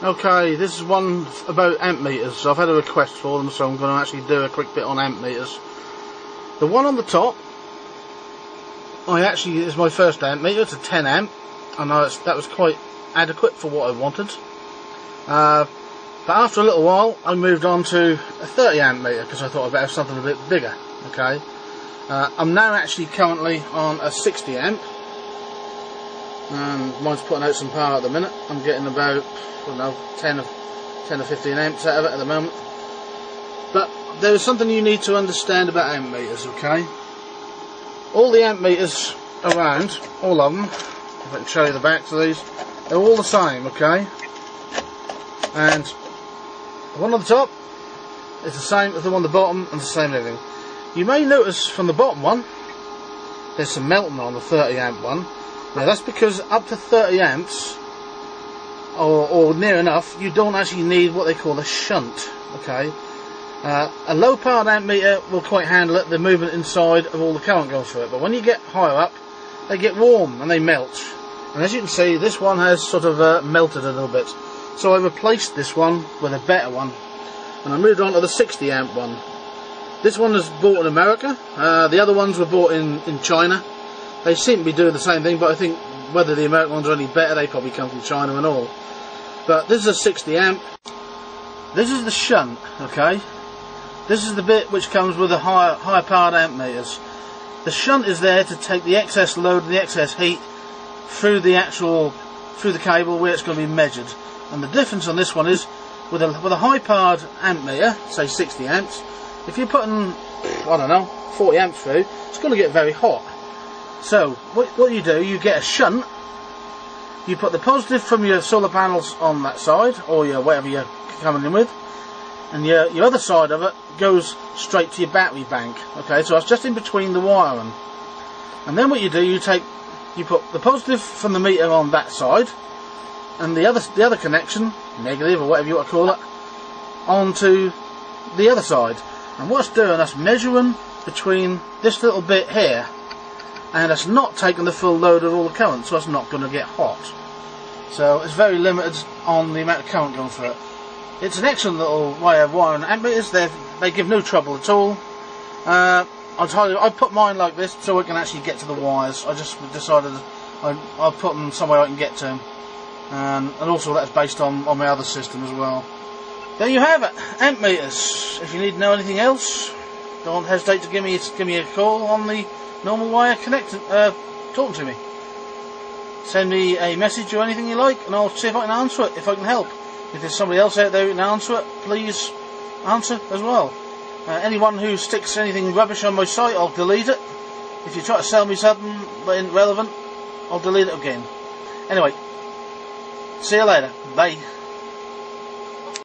Okay, this is one about amp meters. I've had a request for them, so I'm going to actually do a quick bit on amp meters. The one on the top, is my first amp meter. It's a 10 amp. I know that was quite adequate for what I wanted. But after a little while, I moved on to a 30 amp meter because I thought I'd better have something a bit bigger. Okay, I'm now actually currently on a 60 amp. Mine's putting out some power at the minute. I'm getting about, I don't know, 10 or 15 amps out of it at the moment. But there is something you need to understand about amp meters, okay? All the amp meters around, all of them, if I can show you the backs of these, they're all the same, okay? And the one on the top is the same as the one on the bottom, and the same everything. You may notice from the bottom one, there's some melting on the 30 amp one. Now that's because up to 30 amps, or near enough, you don't actually need what they call a shunt, okay? A low powered amp meter will quite handle it, the movement inside of all the current going through it, but when you get higher up, they get warm and they melt. And as you can see, this one has sort of melted a little bit. So I replaced this one with a better one, and I moved on to the 60 amp one. This one was bought in America, the other ones were bought in China. They seem to be doing the same thing, but I think whether the American ones are any better, they probably come from China and all. But this is a 60 amp. This is the shunt, okay? This is the bit which comes with the higher powered amp meters. The shunt is there to take the excess load and the excess heat through the cable where it's going to be measured. And the difference on this one is, with a high powered amp meter, say 60 amps, if you're putting, I don't know, 40 amps through, it's going to get very hot. So what you do, you get a shunt, you put the positive from your solar panels on that side, or your whatever you're coming in with, and your other side of it goes straight to your battery bank. Okay, so it's just in between the wiring. And then what you do, you put the positive from the meter on that side, and the other connection, negative or whatever you want to call it, onto the other side. And what it's doing, that's measuring between this little bit here, and it's not taking the full load of all the current, so it's not going to get hot. So it's very limited on the amount of current going through it. It's an excellent little way of wiring amp meters. They give no trouble at all. I'll tell you, I put mine like this so I can actually get to the wires. I just decided I'll put them somewhere I can get to them, and also that's based on my other system as well. There you have it, amp meters. If you need to know anything else, don't hesitate to give me a call on the normal way of talking to me. Send me a message or anything you like, and I'll see if I can answer it, if I can help. If there's somebody else out there who can answer it, please answer as well. Anyone who sticks anything rubbish on my site, I'll delete it. If you try to sell me something that isn't relevant, I'll delete it again. Anyway, see you later. Bye.